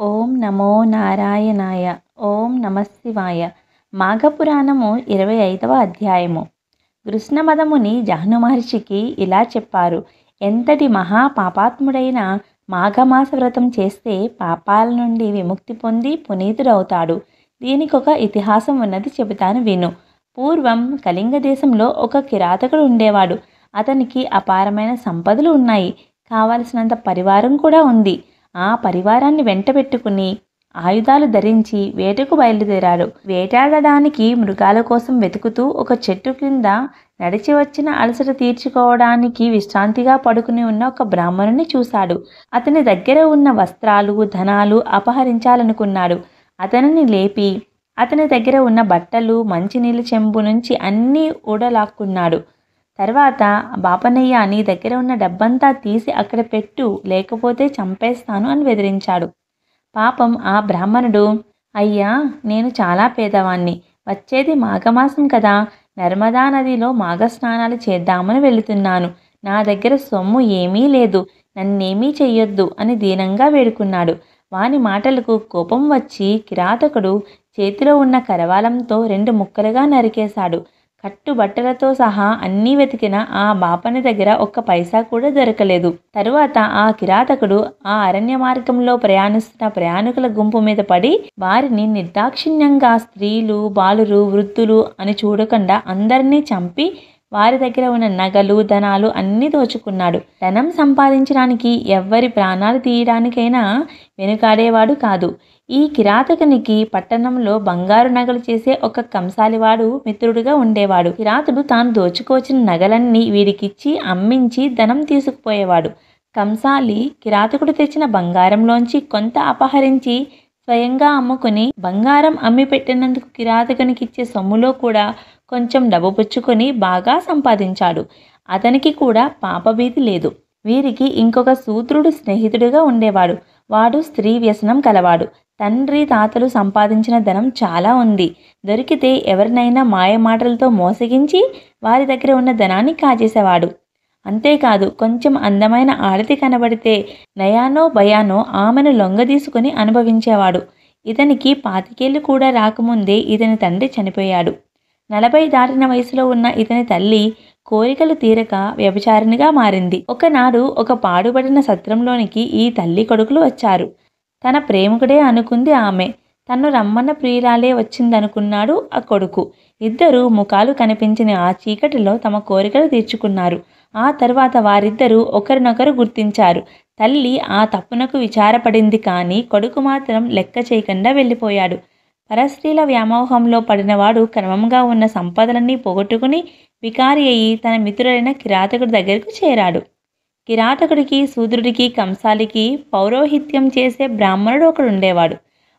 ఓం నమో నారాయణాయ. ఓం నమఃశివాయ. మాఘపురాణము 25వ అధ్యాయము. కృష్ణమదముని జహ్ను మహర్షికి ఇలా చెప్పారు. ఎంతటి మహా పాపాత్ముడైనా మాఘమాస వ్రతం చేస్తే పాపాల నుండి విముక్తి పొంది పునీతుడవుతాడు. దీనికొక ఇతిహాసం ఉన్నది, చెబుతాను విను. పూర్వం కళింగ దేశంలో ఒక కిరాతకుడు ఉండేవాడు. అతనికి అపారమైన సంపదలు ఉన్నాయి. కావలసినంత పరివారం కూడా ఉంది. ఆ పరివారాన్ని వెంటబెట్టుకుని ఆయుధాలు ధరించి వేటకు బయలుదేరాడు. వేటాడడానికి మృగాల కోసం వెతుకుతూ ఒక చెట్టు క్రింద నడిచి వచ్చిన అలసట తీర్చుకోవడానికి విశ్రాంతిగా పడుకుని ఉన్న ఒక బ్రాహ్మణుని చూశాడు. అతని దగ్గర ఉన్న వస్త్రాలు, ధనాలు అపహరించాలనుకున్నాడు. అతనిని లేపి అతని దగ్గర ఉన్న బట్టలు, మంచినీళ్ళ చెంబు నుంచి అన్నీ ఊడలాక్కున్నాడు. తర్వాత, బాపనయ్య, నీ దగ్గర ఉన్న డబ్బంతా తీసి అక్కడ పెట్టు, లేకపోతే చంపేస్తాను అని బెదిరించాడు. పాపం ఆ బ్రాహ్మణుడు, అయ్యా, నేను చాలా పేదవాణ్ణి. వచ్చేది మాఘమాసం కదా, నర్మదా నదిలో మాఘస్నానాలు చేద్దామని వెళుతున్నాను. నా దగ్గర సొమ్ము ఏమీ లేదు, నన్నేమీ చెయ్యొద్దు అని దీనంగా వేడుకున్నాడు. వాని మాటలకు కోపం వచ్చి కిరాతకుడు చేతిలో ఉన్న కరవాలంతో 2 ముక్కలుగా నరికేశాడు. కట్టుబట్టలతో సహా అన్నీ వెతికిన ఆ బాపని దగ్గర ఒక్క పైసా కూడా దొరకలేదు. తరువాత ఆ కిరాతకుడు ఆ అరణ్య మార్గంలో ప్రయాణిస్తున్న ప్రయాణికుల గుంపు మీద పడి వారిని నిర్దాక్షిణ్యంగా స్త్రీలు, బాలురు, వృద్ధులు అని చూడకుండా అందరినీ చంపి వారి దగ్గర ఉన్న నగలు, ధనాలు అన్నీ దోచుకున్నాడు. ధనం సంపాదించడానికి ఎవ్వరి ప్రాణాలు తీయడానికైనా వెనుకాడేవాడు కాదు. ఈ కిరాతకునికి పట్టణంలో బంగారు నగలు చేసే ఒక కంసాలివాడు మిత్రుడుగా ఉండేవాడు. కిరాతుడు తాను దోచుకోచిన నగలన్నీ వీడికిచ్చి అమ్మించి ధనం తీసుకుపోయేవాడు. కంసాలి కిరాతకుడు తెచ్చిన బంగారంలోంచి కొంత అపహరించి స్వయంగా అమ్ముకుని బంగారం అమ్మి పెట్టినందుకు కిరాతకునికిచ్చే సొమ్ములో కూడా కొంచెం డబ్బు పుచ్చుకొని బాగా సంపాదించాడు. అతనికి కూడా పాపభీతి లేదు. వీరికి ఇంకొక శూద్రుడు స్నేహితుడిగా ఉండేవాడు. వాడు స్త్రీ వ్యసనం కలవాడు. తండ్రి, తాతలు సంపాదించిన ధనం చాలా ఉంది. దొరికితే ఎవరినైనా మాయమాటలతో మోసగించి వారి దగ్గర ఉన్న ధనాన్ని కాజేసేవాడు. అంతేకాదు, కొంచెం అందమైన ఆడది కనబడితే నయానో భయానో ఆమెను లొంగదీసుకుని అనుభవించేవాడు. ఇతనికి 25 ఏళ్ళు కూడా రాకముందే ఇతని తండ్రి చనిపోయాడు. 40 దాటిన వయసులో ఉన్న ఇతని తల్లి కోరికలు తీరక వ్యభిచారిణిగా మారింది. ఒకనాడు ఒక పాడుబడిన సత్రంలోనికి ఈ తల్లి కొడుకులు వచ్చారు. తన ప్రేమికుడే అనుకుంది ఆమె. తన్ను రమ్మన్న ప్రియురాలే వచ్చిందనుకున్నాడు ఆ కొడుకు. ఇద్దరు ముఖాలు కనిపించిన ఆ చీకటిలో తమ కోరికలు తీర్చుకున్నారు. ఆ తర్వాత వారిద్దరూ ఒకరినొకరు గుర్తించారు. తల్లి ఆ తప్పునకు విచారపడింది, కానీ కొడుకు మాత్రం లెక్క చేయకుండా వెళ్ళిపోయాడు. పరస్త్రీల వ్యామోహంలో పడినవాడు క్రమంగా ఉన్న సంపదలన్నీ పోగొట్టుకుని వికారి అయి తన మిత్రుడైన కిరాతకుడి దగ్గరకు చేరాడు. కిరాతకుడికి, శూద్రుడికి, కంసాలికి పౌరోహిత్యం చేసే బ్రాహ్మణుడు ఒకడుండేవాడు.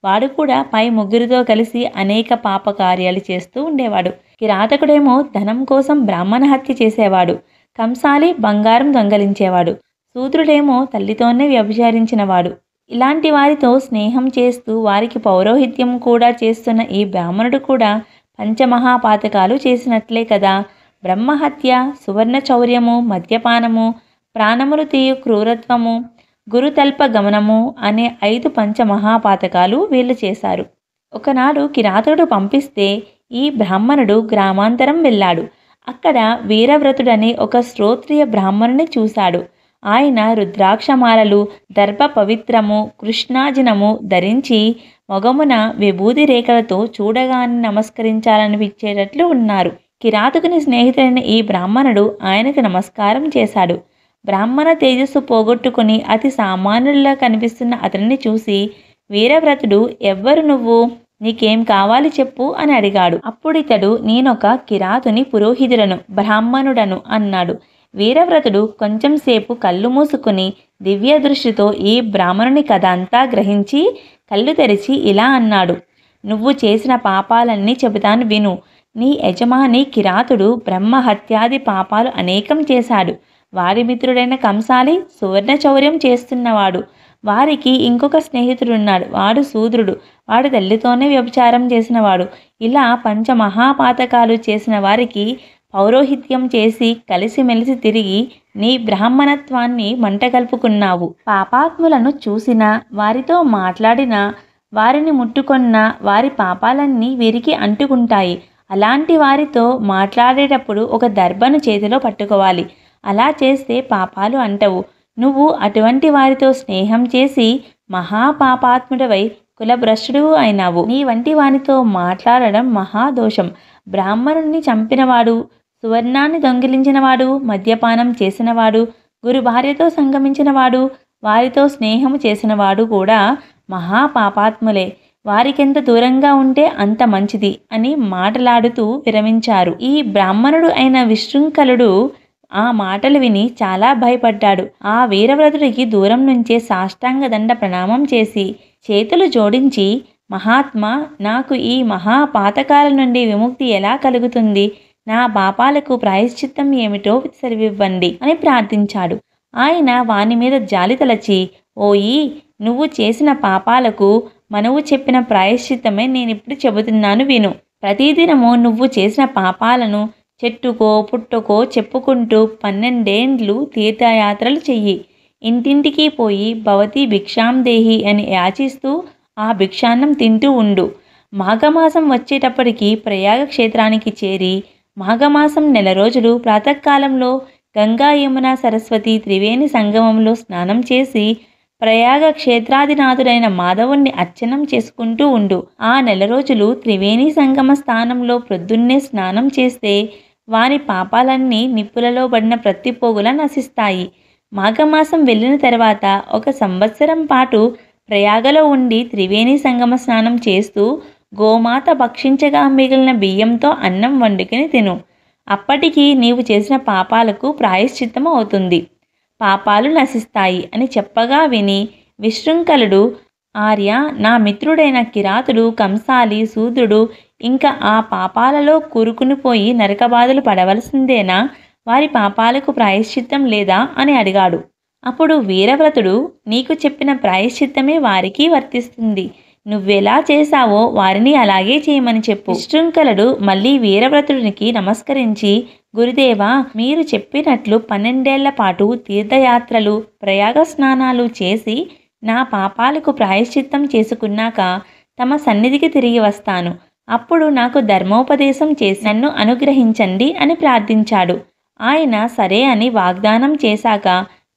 వాడు కూడా పై ముగ్గురితో కలిసి అనేక పాపకార్యాలు చేస్తూ ఉండేవాడు. కిరాతకుడేమో ధనం కోసం బ్రాహ్మణ హత్య చేసేవాడు. కంసాలి బంగారం దొంగలించేవాడు. శూద్రుడేమో తల్లితోనే వ్యభిచారించినవాడు. ఇలాంటి వారితో స్నేహం చేస్తూ వారికి పౌరోహిత్యం కూడా చేస్తున్న ఈ బ్రాహ్మణుడు కూడా పంచమహాపాతకాలు చేసినట్లే కదా. బ్రహ్మహత్య, సువర్ణ చౌర్యము, మద్యపానము, ప్రాణములు తీయు క్రూరత్వము, గురుతల్ప గమనము అనే 5 పంచమహాపాతకాలు వీళ్ళు చేశారు. ఒకనాడు కిరాతకుడు పంపిస్తే ఈ బ్రాహ్మణుడు గ్రామాంతరం వెళ్ళాడు. అక్కడ వీరవ్రతుడనే ఒక శ్రోత్రియ బ్రాహ్మణుని చూశాడు. ఆయన రుద్రాక్షమాలలు, దర్భ పవిత్రము, కృష్ణాజినము ధరించి మొగమున విభూది రేఖలతో చూడగానే నమస్కరించాలనిపించేటట్లు ఉన్నారు. కిరాతకుని స్నేహితుడైన ఈ బ్రాహ్మణుడు ఆయనకు నమస్కారం చేశాడు. బ్రాహ్మణ తేజస్సు పోగొట్టుకుని అతి సామాన్యుడిలా కనిపిస్తున్న అతనిని చూసి, వీరవ్రతుడు, ఎవ్వరు నువ్వు? నీకేం కావాలి చెప్పు అని అడిగాడు. అప్పుడితడు, నేనొక కిరాతుని పురోహితుడను, బ్రాహ్మణుడను అన్నాడు. వీరవ్రతుడు కొంచెంసేపు కళ్ళు మూసుకుని దివ్య దృష్టితో ఈ బ్రాహ్మణుని కథ అంతా గ్రహించి కళ్ళు తెరిచి ఇలా అన్నాడు. నువ్వు చేసిన పాపాలన్నీ చెబుతాను విను. నీ యజమాని కిరాతుడు బ్రహ్మహత్యాది పాపాలు అనేకం చేశాడు. వారి మిత్రుడైన కంసాలి సువర్ణ చౌర్యం చేస్తున్నవాడు. వారికి ఇంకొక స్నేహితుడున్నాడు. వాడు శూద్రుడు. వాడు తల్లితోనే వ్యభిచారం చేసినవాడు. ఇలా పంచమహాపాతకాలు చేసిన వారికి పౌరోహిత్యం చేసి కలిసిమెలిసి తిరిగి నీ బ్రాహ్మణత్వాన్ని మంటగల్పుకున్నావు. పాపాత్ములను చూసినా, వారితో మాట్లాడినా, వారిని ముట్టుకొన్నా వారి పాపాలన్నీ వీరికి అంటుకుంటాయి. అలాంటి వారితో మాట్లాడేటప్పుడు ఒక దర్భను చేతిలో పట్టుకోవాలి. అలా చేస్తే పాపాలు అంటవు. నువ్వు అటువంటి వారితో స్నేహం చేసి మహాపాపాత్ముడవై కులభ్రష్టుడు అయినావు. నీ వంటి వానితో మాట్లాడడం మహాదోషం. బ్రాహ్మణుణ్ణి చంపినవాడు, సువర్ణాన్ని దొంగిలించినవాడు, మద్యపానం చేసినవాడు, గురు భార్యతో సంగమించినవాడు, వారితో స్నేహము చేసినవాడు కూడా మహాపాపాత్ములే. వారికెంత దూరంగా ఉంటే అంత మంచిది అని మాటలాడుతూ విరమించారు. ఈ బ్రాహ్మణుడు అయిన విశృంఖలుడు ఆ మాటలు విని చాలా భయపడ్డాడు. ఆ వీరవ్రతుడికి దూరం నుంచే సాష్టాంగ దండ ప్రణామం చేసి చేతులు జోడించి, మహాత్మా, నాకు ఈ మహాపాతకాల నుండి విముక్తి ఎలా కలుగుతుంది? నా పాపాలకు ప్రాయశ్చిత్తం ఏమిటో సెలవివ్వండి అని ప్రార్థించాడు. ఆయన వాని మీద జాలి తలచి, ఓయి, నువ్వు చేసిన పాపాలకు మనువు చెప్పిన ప్రాయశ్చిత్తమే నేనిప్పుడు చెబుతున్నాను విను. ప్రతిదినము నువ్వు చేసిన పాపాలను చెట్టుకో పుట్టుకో చెప్పుకుంటూ 12 ఏండ్లు తీర్థయాత్రలు చెయ్యి. ఇంటింటికి పోయి భవతి భిక్షాందేహి అని యాచిస్తూ ఆ భిక్షాన్నం తింటూ ఉండు. మాఘమాసం వచ్చేటప్పటికి ప్రయాగ క్షేత్రానికి చేరి మాఘమాసం 1 రోజులు ప్రాతకాలంలో గంగా యమున సరస్వతి త్రివేణి సంగమంలో స్నానం చేసి ప్రయాగ క్షేత్రాధినాథుడైన మాధవుణ్ణి అర్చనం చేసుకుంటూ ఉండు. ఆ 1 రోజులు త్రివేణి సంగమ స్థానంలో ప్రొద్దున్నే స్నానం చేస్తే వాని పాపాలన్నీ నిప్పులలో పడిన ప్రతి పోగులా నశిస్తాయి. మాఘమాసం వెళ్ళిన తర్వాత 1 సంవత్సరం పాటు ప్రయాగలో ఉండి త్రివేణి సంగమ స్నానం చేస్తూ గోమాత భక్షించగా మిగిలిన బియ్యంతో అన్నం వండుకుని తిను. అప్పటికి నీవు చేసిన పాపాలకు ప్రాయశ్చిత్తం అవుతుంది, పాపాలు నశిస్తాయి అని చెప్పగా విని విశృంఖలుడు, ఆర్య, నా మిత్రుడైన కిరాతుడు, కంసాలి, శూద్రుడు ఇంకా ఆ పాపాలలో కూరుకునిపోయి నరకబాధలు పడవలసిందేనా? వారి పాపాలకు ప్రాయశ్చిత్తం లేదా అని అడిగాడు. అప్పుడు వీరవ్రతుడు, నీకు చెప్పిన ప్రాయశ్చిత్తమే వారికి వర్తిస్తుంది. నువ్వెలా చేశావో వారిని అలాగే చేయమని చెప్పు. విశృంఖలుడు మళ్ళీ వీరవ్రతుడికి నమస్కరించి, గురుదేవా, మీరు చెప్పినట్లు 12 ఏళ్ల పాటు తీర్థయాత్రలు ప్రయాగ స్నానాలు చేసి నా పాపాలకు ప్రాయశ్చిత్తం చేసుకున్నాక తమ సన్నిధికి తిరిగి వస్తాను. అప్పుడు నాకు ధర్మోపదేశం చేసి నన్ను అనుగ్రహించండి అని ప్రార్థించాడు. ఆయన సరే అని వాగ్దానం చేశాక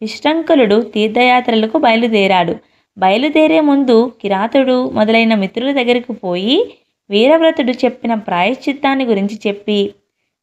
విశృంఖలుడు తీర్థయాత్రలకు బయలుదేరాడు. బయలుదేరే ముందు కిరాతుడు మొదలైన మిత్రుల దగ్గరికి పోయి వీరవ్రతుడు చెప్పిన ప్రాయశ్చిత్తాన్ని గురించి చెప్పి,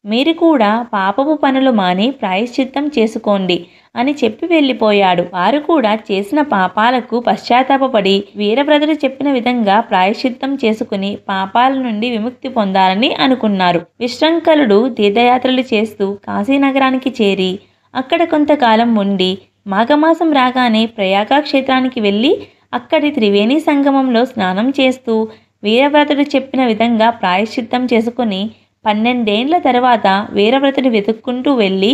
మీరు కూడా పాపపు పనులు మాని ప్రాయశ్చిత్తం చేసుకోండి అని చెప్పి వెళ్ళిపోయాడు. వారు కూడా చేసిన పాపాలకు పశ్చాత్తాపపడి వీరవ్రతుడు చెప్పిన విధంగా ప్రాయశ్చిత్తం చేసుకుని పాపాల నుండి విముక్తి పొందాలని అనుకున్నారు. విశృంఖలుడు తీర్థయాత్రలు చేస్తూ కాశీనగరానికి చేరి అక్కడ కొంతకాలం ఉండి మాఘమాసం రాగానే ప్రయాగ క్షేత్రానికి వెళ్ళి అక్కడి త్రివేణి సంగమంలో స్నానం చేస్తూ వీరవ్రతుడు చెప్పిన విధంగా ప్రాయశ్చిత్తం చేసుకుని 12 ఏండ్ల తర్వాత వీరవ్రతుని వెతుక్కుంటూ వెళ్ళి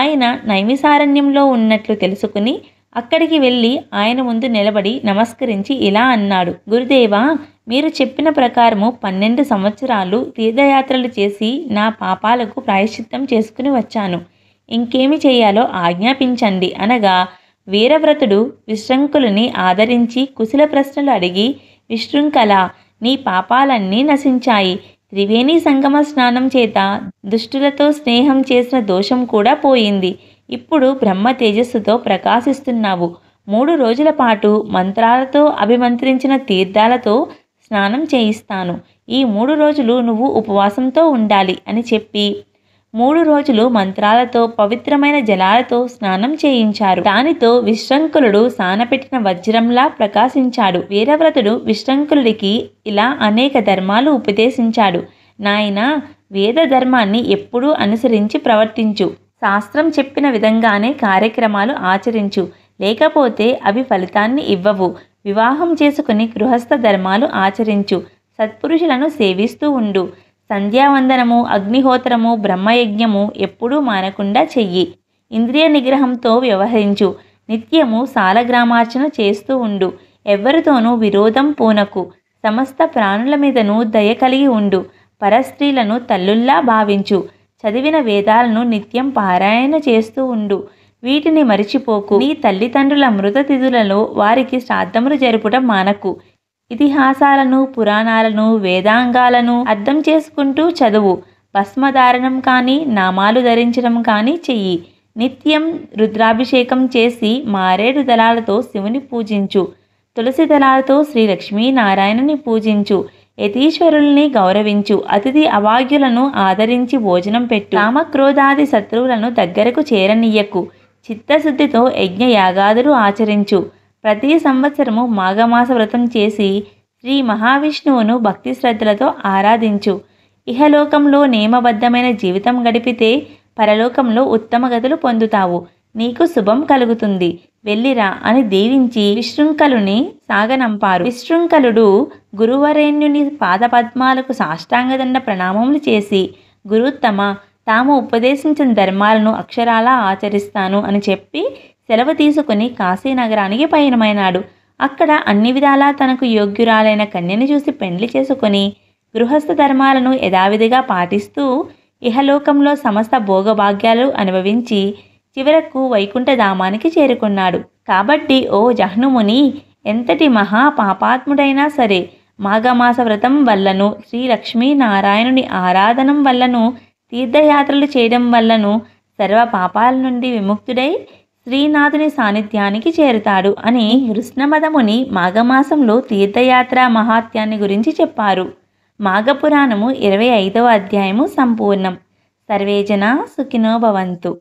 ఆయన నైమిసారణ్యంలో ఉన్నట్లు తెలుసుకుని అక్కడికి వెళ్ళి ఆయన ముందు నిలబడి నమస్కరించి ఇలా అన్నాడు, గురుదేవా, మీరు చెప్పిన ప్రకారము 12 సంవత్సరాలు తీర్థయాత్రలు చేసి నా పాపాలకు ప్రాయశ్చిత్తం చేసుకుని వచ్చాను. ఇంకేమి చేయాలో ఆజ్ఞాపించండి అనగా వీరవ్రతుడు విశృంఖలుని ఆదరించి కుశల ప్రశ్నలు అడిగి, విశృంఖల, నీ పాపాలన్నీ నశించాయి. త్రివేణి సంగమ స్నానం చేత దుష్టులతో స్నేహం చేసిన దోషం కూడా పోయింది. ఇప్పుడు బ్రహ్మ తేజస్సుతో ప్రకాశిస్తున్నావు. 3 రోజుల పాటు మంత్రాలతో అభిమంత్రించిన తీర్థాలతో స్నానం చేయిస్తాను. ఈ 3 రోజులు నువ్వు ఉపవాసంతో ఉండాలి అని చెప్పి 3 రోజులు మంత్రాలతో పవిత్రమైన జలాలతో స్నానం చేయించారు. దానితో విశృంఖలుడు సానపెట్టిన వజ్రంలా ప్రకాశించాడు. వీరవ్రతుడు విశృంఖలుడికి ఇలా అనేక ధర్మాలు ఉపదేశించాడు. నాయనా, వేద ధర్మాన్ని ఎప్పుడూ అనుసరించి ప్రవర్తించు. శాస్త్రం చెప్పిన విధంగానే కార్యక్రమాలు ఆచరించు, లేకపోతే అవి ఫలితాన్ని ఇవ్వవు. వివాహం చేసుకుని గృహస్థ ధర్మాలు ఆచరించు. సత్పురుషులను సేవిస్తూ ఉండు. సంధ్యావందనము, అగ్నిహోత్రము, బ్రహ్మయజ్ఞము ఎప్పుడూ మానకుండా చెయ్యి. ఇంద్రియ నిగ్రహంతో వ్యవహరించు. నిత్యము సాలగ్రామార్చన చేస్తూ ఉండు. ఎవ్వరితోనూ విరోధం పూనకు. సమస్త ప్రాణుల మీదను దయ కలిగి ఉండు. పరస్త్రీలను తల్లుల్లా భావించు. చదివిన వేదాలను నిత్యం పారాయణ చేస్తూ ఉండు. వీటిని మరిచిపోకు. నీ తల్లిదండ్రుల మృతతిథులలో వారికి శ్రాద్ధములు జరుపుట మానకు. ఇతిహాసాలను, పురాణాలను, వేదాంగాలను అర్థం చేసుకుంటూ చదువు. భస్మధారణం కానీ, నామాలు ధరించడం కానీ చెయ్యి. నిత్యం రుద్రాభిషేకం చేసి మారేడు దళాలతో శివుని పూజించు. తులసి దళాలతో శ్రీ లక్ష్మీనారాయణని పూజించు. యతీశ్వరుల్ని గౌరవించు. అతిథి అభాగ్యులను ఆదరించి భోజనం పెట్టు. కామక్రోధాది శత్రువులను దగ్గరకు చేరనీయకు. చిత్తశుద్ధితో యజ్ఞ యాగాదులు ఆచరించు. ప్రతి సంవత్సరము మాఘమాస వ్రతం చేసి శ్రీ మహావిష్ణువును భక్తి శ్రద్ధలతో ఆరాధించు. ఇహలోకంలో నియమబద్ధమైన జీవితం గడిపితే పరలోకంలో ఉత్తమ గతులు పొందుతావు. నీకు శుభం కలుగుతుంది. వెళ్ళిరా అని దీవించి విశృంఖలుని సాగనంపారు. విశృంఖలుడు గురువరేణ్యుని పాదపద్మాలకు సాష్టాంగదండ ప్రణామములు చేసి, గురుత్తమ, తాము ఉపదేశించిన ధర్మాలను అక్షరాలా ఆచరిస్తాను అని చెప్పి సెలవు తీసుకుని కాశీనగరానికి పయనమైనాడు. అక్కడ అన్ని విధాలా తనకు యోగ్యురాలైన కన్యని చూసి పెండ్లి చేసుకొని గృహస్థ ధర్మాలను యథావిధిగా పాటిస్తూ ఇహలోకంలో సమస్త భోగభాగ్యాలు అనుభవించి చివరకు వైకుంఠధామానికి చేరుకున్నాడు. కాబట్టి ఓ జహ్నుముని, ఎంతటి మహా పాపాత్ముడైనా సరే మాఘమాస వ్రతం వల్లను, శ్రీ లక్ష్మీనారాయణుని ఆరాధనం వల్లను, తీర్థయాత్రలు చేయడం వల్లను సర్వ పాపాల నుండి విముక్తుడై శ్రీనాథుని సాన్నిధ్యానికి చేరుతాడు అని కృష్ణమదముని మాఘమాసంలో తీర్థయాత్ర మహాత్యాన్ని గురించి చెప్పారు. మాఘపురాణము 25వ అధ్యాయము సంపూర్ణం. సర్వేజన సుఖినో భవంతు.